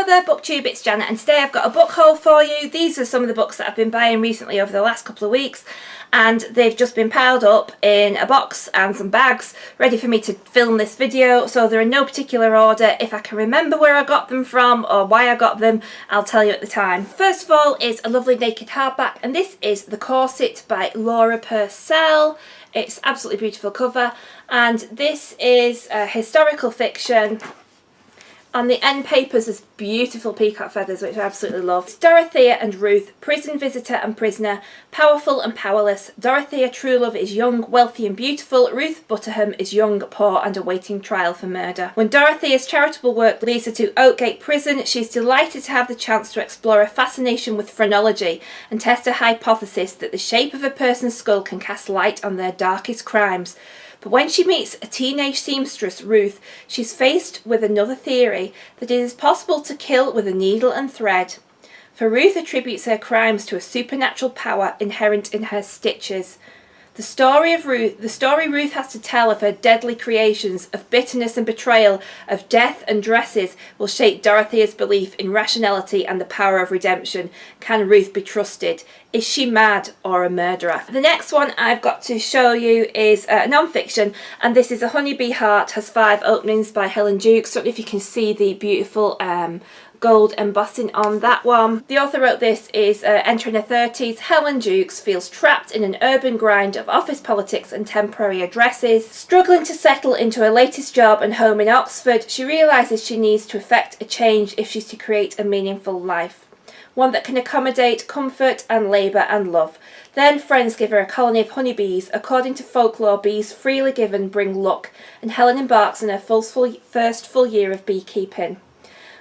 there BookTube, it's Janet, and today I've got a book haul for you. These are some of the books that I've been buying recently over the last couple of weeks, and they've just been piled up in a box and some bags ready for me to film this video. So they're in no particular order. If I can remember where I got them from or why I got them, I'll tell you at the time. First of all is a lovely naked hardback, and this is The Corset by Laura Purcell. It's absolutely beautiful cover, and this is a historical fiction. On the end papers there's beautiful peacock feathers, which I absolutely love. It's Dorothea and Ruth, prison visitor and prisoner, powerful and powerless. Dorothea Truelove is young, wealthy and beautiful. Ruth Butterham is young, poor and awaiting trial for murder. When Dorothea's charitable work leads her to Oakgate Prison, she's delighted to have the chance to explore a fascination with phrenology and test a hypothesis that the shape of a person's skull can cast light on their darkest crimes. But when she meets a teenage seamstress, Ruth, she's faced with another theory, that it is possible to kill with a needle and thread. For Ruth attributes her crimes to a supernatural power inherent in her stitches. The story Ruth has to tell of her deadly creations, of bitterness and betrayal, of death and dresses, will shape Dorothea's belief in rationality and the power of redemption. Can Ruth be trusted? Is she mad or a murderer? The next one I've got to show you is non-fiction, and this is A Honeybee Heart Has 5 Openings by Helen Jukes. I don't know if you can see the beautiful gold embossing on that one. The author wrote this is entering her 30s. Helen Jukes feels trapped in an urban grind of office politics and temporary addresses. Struggling to settle into her latest job and home in Oxford, she realises she needs to effect a change if she's to create a meaningful life. One that can accommodate comfort and labour and love. Then friends give her a colony of honeybees. According to folklore, bees freely given bring luck, and Helen embarks on her first full year of beekeeping.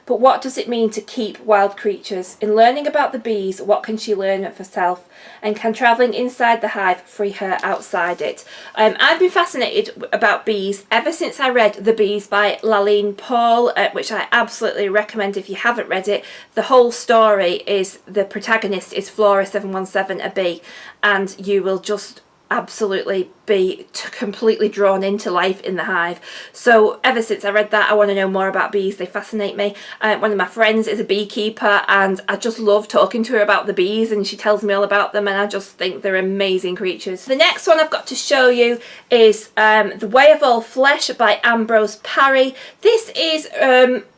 But what does it mean to keep wild creatures? In learning about the bees, what can she learn of herself? And can travelling inside the hive free her outside it? I've been fascinated about bees ever since I read The Bees by Laline Paull, which I absolutely recommend if you haven't read it. The whole story is the protagonist is Flora 717, a bee, and you will just absolutely be completely drawn into life in the hive. So ever since I read that, I want to know more about bees. They fascinate me. One of my friends is a beekeeper, and I just love talking to her about the bees, and she tells me all about them, and I just think they're amazing creatures. The next one I've got to show you is The Way of All Flesh by Ambrose Parry. This is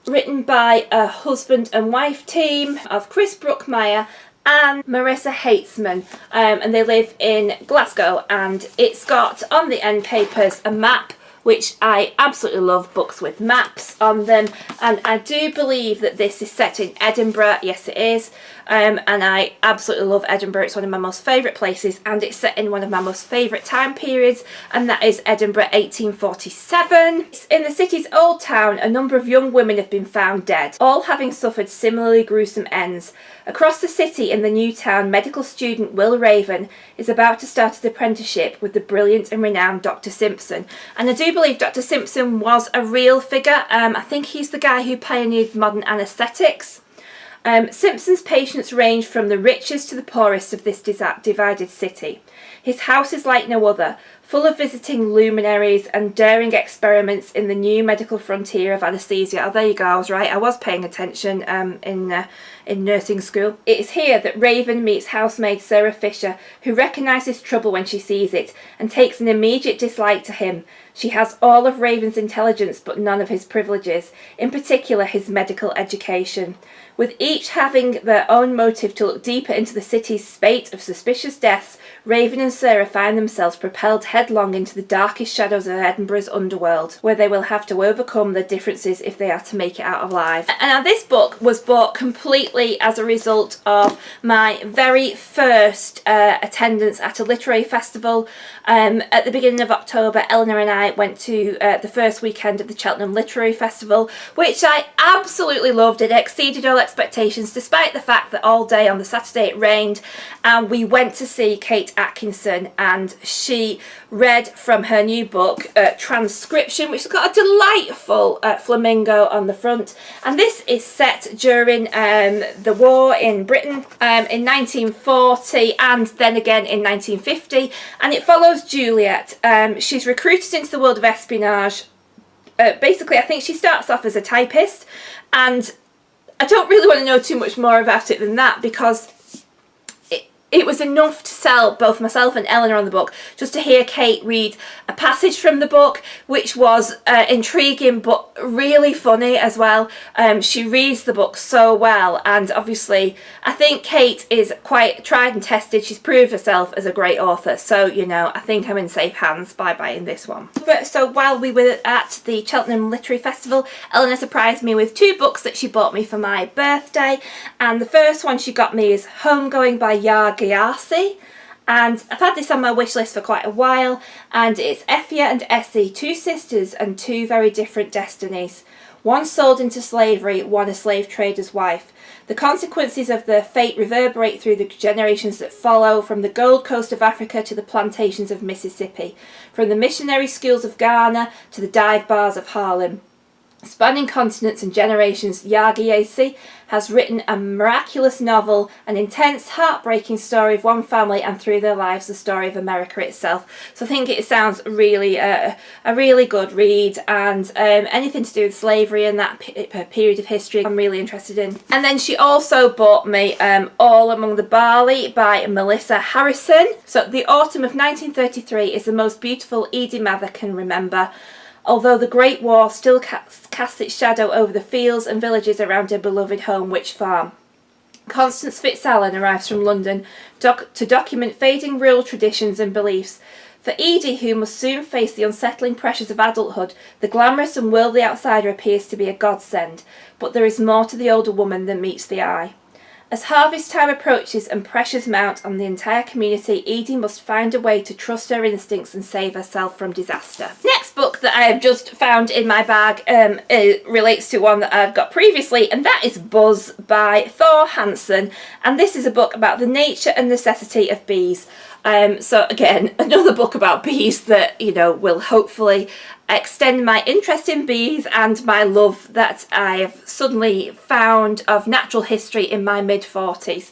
written by a husband and wife team of Chris Brookmeyer and Marissa Heitzman, and they live in Glasgow, and it's got on the end papers a map, which I absolutely love books with maps on them, and I do believe that this is set in Edinburgh. Yes, it is, and I absolutely love Edinburgh. It's one of my most favourite places, and it's set in one of my most favourite time periods, and that is Edinburgh 1847. In the city's old town, a number of young women have been found dead, all having suffered similarly gruesome ends. Across the city in the new town, medical student Will Raven is about to start his apprenticeship with the brilliant and renowned Dr. Simpson. And I do believe Dr. Simpson was a real figure. I think he's the guy who pioneered modern anaesthetics. Simpson's patients range from the richest to the poorest of this divided city. His house is like no other, full of visiting luminaries and daring experiments in the new medical frontier of anaesthesia. Oh, there you go, I was right. I was paying attention in nursing school. It is here that Raven meets housemaid Sarah Fisher, who recognises trouble when she sees it and takes an immediate dislike to him. She has all of Raven's intelligence but none of his privileges, in particular his medical education. With each having their own motive to look deeper into the city's spate of suspicious deaths, Raven and Sarah find themselves propelled headlong into the darkest shadows of Edinburgh's underworld, where they will have to overcome their differences if they are to make it out alive. And now this book was bought completely as a result of my very first attendance at a literary festival. At the beginning of October, Eleanor and I went to the first weekend of the Cheltenham Literary Festival, which I absolutely loved. It exceeded all expectations, despite the fact that all day on the Saturday it rained, and we went to see Kate Atkinson, and she read from her new book Transcription, which has got a delightful flamingo on the front, and this is set during the war in Britain in 1940 and then again in 1950, and it follows Juliet. She's recruited into the world of espionage. Basically, I think she starts off as a typist, and I don't really want to know too much more about it than that, because it was enough to sell both myself and Eleanor on the book, just to hear Kate read a passage from the book, which was intriguing but really funny as well. She reads the book so well, and obviously I think Kate is quite tried and tested. She's proved herself as a great author, so you know, I think I'm in safe hands by buying this one. So while we were at the Cheltenham Literary Festival, Eleanor surprised me with 2 books that she bought me for my birthday, and the first one she got me is Homegoing by Yaa Gyasi, and I've had this on my wish list for quite a while, and it's Effia and Essie, 2 sisters and 2 very different destinies. One sold into slavery, one a slave trader's wife. The consequences of their fate reverberate through the generations that follow, from the Gold Coast of Africa to the plantations of Mississippi, from the missionary schools of Ghana to the dive bars of Harlem. Spanning continents and generations, Yaa Gyasi has written a miraculous novel, an intense, heartbreaking story of one family, and through their lives the story of America itself. So I think it sounds really a really good read, and anything to do with slavery and that period of history I'm really interested in. And then she also bought me All Among the Barley by Melissa Harrison. So the autumn of 1933 is the most beautiful Edie Mather can remember, although the Great War still casts its shadow over the fields and villages around her beloved home, Wych Farm. Constance Fitzallen arrives from London to document fading rural traditions and beliefs. For Edie, who must soon face the unsettling pressures of adulthood, the glamorous and worldly outsider appears to be a godsend, but there is more to the older woman than meets the eye. As harvest time approaches and pressures mount on the entire community, Edie must find a way to trust her instincts and save herself from disaster. Next book that I have just found in my bag relates to one that I've got previously, and that is Buzz by Thor Hansen, and this is a book about the nature and necessity of bees. So again, another book about bees that, you know, will hopefully extend my interest in bees and my love that I have suddenly found of natural history in my mid-40s.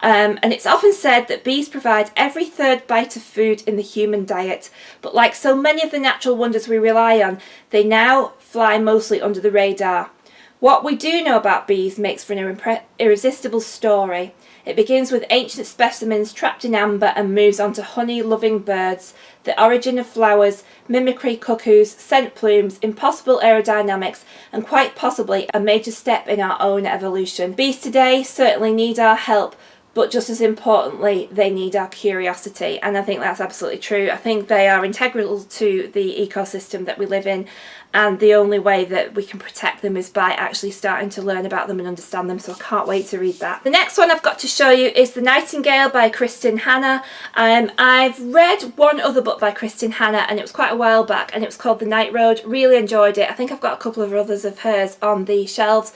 And it's often said that bees provide every 3rd bite of food in the human diet, but like so many of the natural wonders we rely on, they now fly mostly under the radar. What we do know about bees makes for an irresistible story. It begins with ancient specimens trapped in amber and moves on to honey-loving birds, the origin of flowers, mimicry cuckoos, scent plumes, impossible aerodynamics, and quite possibly a major step in our own evolution. Bees today certainly need our help, but just as importantly, they need our curiosity, and I think that's absolutely true. I think they are integral to the ecosystem that we live in, and the only way that we can protect them is by actually starting to learn about them and understand them, so I can't wait to read that. The next one I've got to show you is The Nightingale by Kristin Hannah. I've read one other book by Kristin Hannah, and it was quite a while back, and it was called The Night Road. Really enjoyed it. I think I've got a couple of others of hers on the shelves.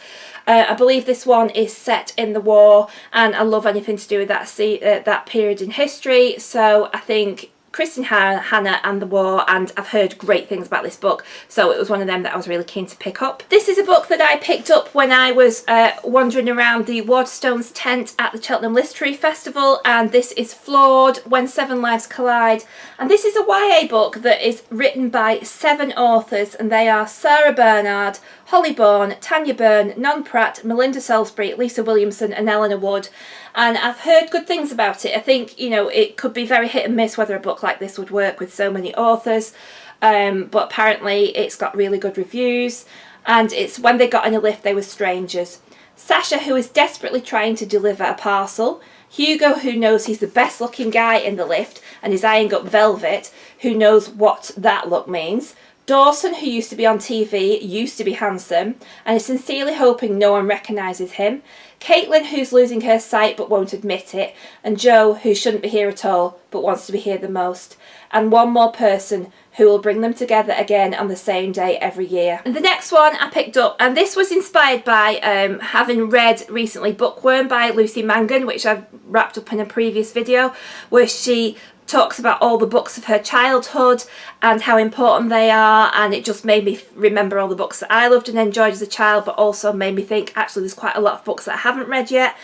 I believe this one is set in the war, and I love anything to do with that period in history, so I think Kristin Hannah and the war, and I've heard great things about this book, so it was one of them that I was really keen to pick up. This is a book that I picked up when I was wandering around the Waterstones tent at the Cheltenham Literary Festival, and this is Flawed, When Seven Lives Collide, and this is a YA book that is written by 7 authors, and they are Sarah Bernard, Holly Bourne, Tanya Byrne, Non Pratt, Melinda Salisbury, Lisa Williamson and Eleanor Wood, and I've heard good things about it. I think, you know, it could be very hit and miss whether a book like this would work with so many authors, but apparently it's got really good reviews, and it's When They Got in a Lift They Were Strangers. Sasha, who is desperately trying to deliver a parcel, Hugo, who knows he's the best looking guy in the lift and is eyeing up Velvet, who knows what that look means, Dawson, who used to be on TV, used to be handsome, and is sincerely hoping no one recognises him, Caitlin, who's losing her sight but won't admit it, and Joe, who shouldn't be here at all but wants to be here the most, and one more person who will bring them together again on the same day every year. And the next one I picked up, and this was inspired by having read recently Bookworm by Lucy Mangan, which I've wrapped up in a previous video, where she talks about all the books of her childhood and how important they are, and it just made me remember all the books that I loved and enjoyed as a child, but also made me think actually there's quite a lot of books that I haven't read yet.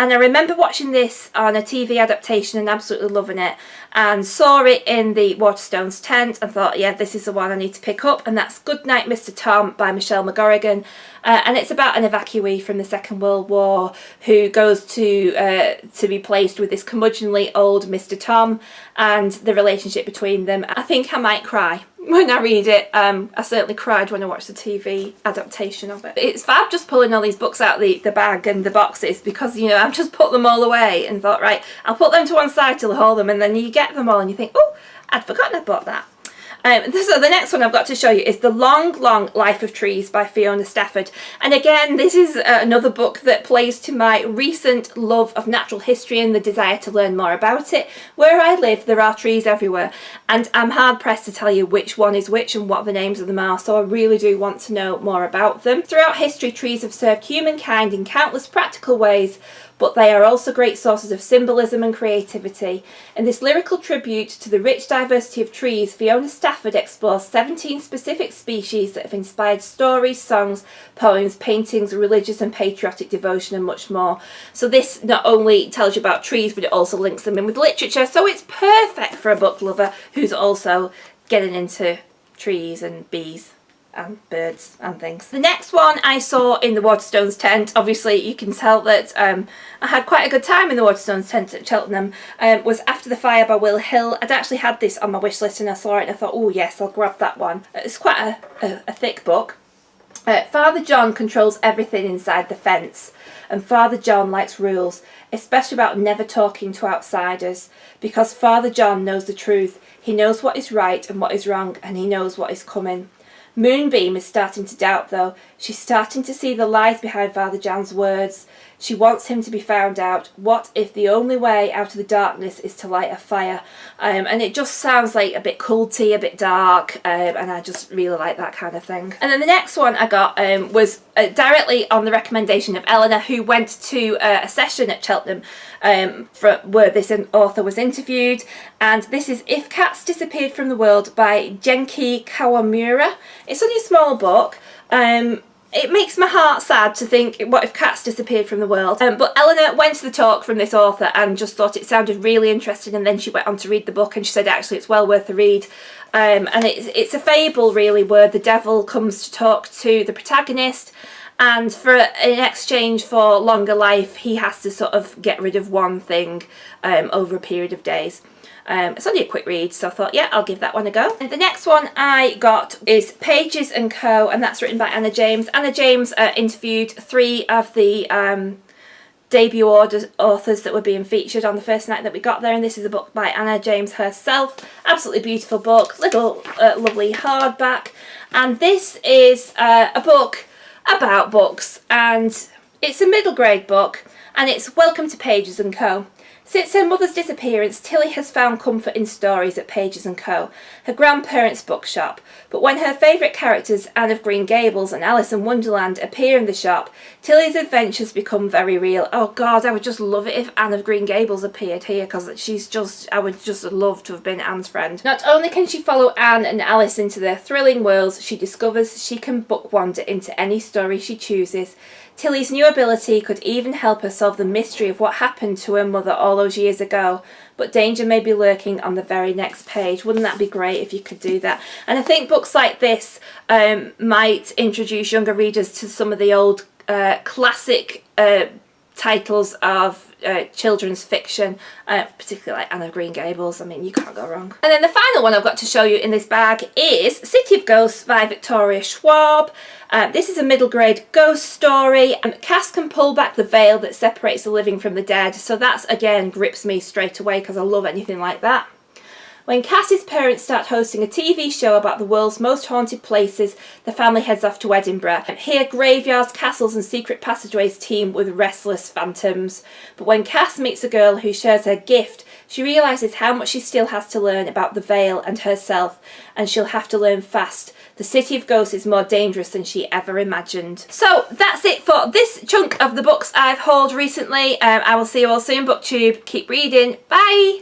And I remember watching this on a TV adaptation and absolutely loving it, and saw it in the Waterstones tent and thought, yeah, this is the one I need to pick up, and that's Goodnight Mr. Tom by Michelle McGorrigan. And it's about an evacuee from the Second World War who goes to be placed with this curmudgeonly old Mr. Tom, and the relationship between them. I think I might cry when I read it. I certainly cried when I watched the TV adaptation of it. It's fab just pulling all these books out the bag and the boxes, because, you know, I've just put them all away and thought, right, I'll put them to one side till I hold them, and then you get them all and you think, oh, I'd forgotten I bought that. So the next one I've got to show you is The Long, Long Life of Trees by Fiona Stafford. And again, this is another book that plays to my recent love of natural history and the desire to learn more about it. Where I live, there are trees everywhere, and I'm hard pressed to tell you which one is which and what the names of them are, so I really do want to know more about them. Throughout history, trees have served humankind in countless practical ways, but they are also great sources of symbolism and creativity. In this lyrical tribute to the rich diversity of trees, Fiona Stafford explores 17 specific species that have inspired stories, songs, poems, paintings, religious and patriotic devotion, and much more. So this not only tells you about trees, but it also links them in with literature, so it's perfect for a book lover who's also getting into trees and bees and birds and things. The next one I saw in the Waterstones tent, obviously you can tell that I had quite a good time in the Waterstones tent at Cheltenham, was After the Fire by Will Hill. I'd actually had this on my wish list and I saw it and I thought, oh yes, I'll grab that one. It's quite a thick book. Father John controls everything inside the fence, and Father John likes rules, especially about never talking to outsiders, because Father John knows the truth. He knows what is right and what is wrong, and he knows what is coming. Moonbeam is starting to doubt though. She's starting to see the lies behind Father John's words. She wants him to be found out. What if the only way out of the darkness is to light a fire? And it just sounds like a bit culty, a bit dark, and I just really like that kind of thing. And then the next one I got was directly on the recommendation of Eleanor, who went to a session at Cheltenham where this author was interviewed, and this is If Cats Disappeared from the World by Genki Kawamura. It's only a small book. It makes my heart sad to think, what if cats disappeared from the world? But Eleanor went to the talk from this author and just thought it sounded really interesting, and then she went on to read the book and she said actually it's well worth a read. And it's a fable really, where the devil comes to talk to the protagonist, and in exchange for longer life he has to sort of get rid of one thing over a period of days. It's only a quick read, so I thought, yeah, I'll give that one a go. And the next one I got is Pages & Co, and that's written by Anna James. Anna James interviewed 3 of the debut authors that were being featured on the first night that we got there, and this is a book by Anna James herself. Absolutely beautiful book, little lovely hardback, and this is a book about books, and it's a middle grade book, and it's Welcome to Pages & Co. Since her mother's disappearance, Tilly has found comfort in stories at Pages & Co, her grandparents' bookshop. But when her favourite characters, Anne of Green Gables and Alice in Wonderland, appear in the shop, Tilly's adventures become very real. Oh God, I would just love it if Anne of Green Gables appeared here, because I would just love to have been Anne's friend. Not only can she follow Anne and Alice into their thrilling worlds, she discovers she can book wander into any story she chooses. Tilly's new ability could even help her solve the mystery of what happened to her mother all those years ago, but danger may be lurking on the very next page. Wouldn't that be great if you could do that? And I think books like this might introduce younger readers to some of the old classic titles of children's fiction, particularly like Anne of Green Gables. I mean, you can't go wrong. And then the final one I've got to show you in this bag is City of Ghosts by Victoria Schwab. This is a middle grade ghost story. Cass can pull back the veil that separates the living from the dead, so that's again grips me straight away because I love anything like that. When Cass's parents start hosting a TV show about the world's most haunted places, the family heads off to Edinburgh. Here, graveyards, castles and secret passageways teem with restless phantoms. But when Cass meets a girl who shares her gift, she realises how much she still has to learn about the veil and herself, and she'll have to learn fast. The City of Ghosts is more dangerous than she ever imagined. So that's it for this chunk of the books I've hauled recently. I will see you all soon, BookTube. Keep reading. Bye!